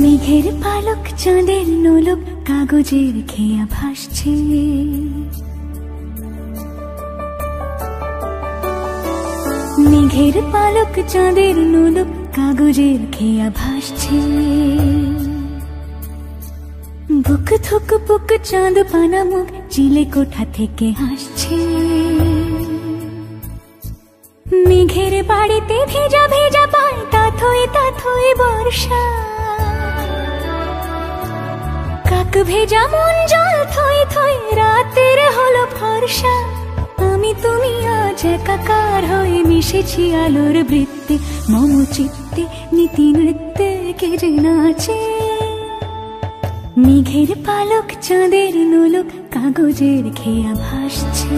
মেঘের পালক চাঁদের নোলক কাগজের খেয়া ভাসছে। মেঘের পালক চাঁদের নোলক কাগজের খেয়া ভাসছে। বুক থুক বুক চাঁদ পানা মুখ চিলে কোঠা থেকে হাসছে। মেঘের বাড়িতে ভেজা ভেজা পায় তাথই বর্ষা। কাক ভেজা মন জল থই থই রাতের হলো ফর্সা। আমি তুমি আজ একাকার হয়ে মিশেছি আলোর বৃত্তে। মম চিত্তে নীতি নৃত্যে কে যে নাচে। মেঘের পালক চাঁদের নোলক কাগজের খেয়া ভাসছে।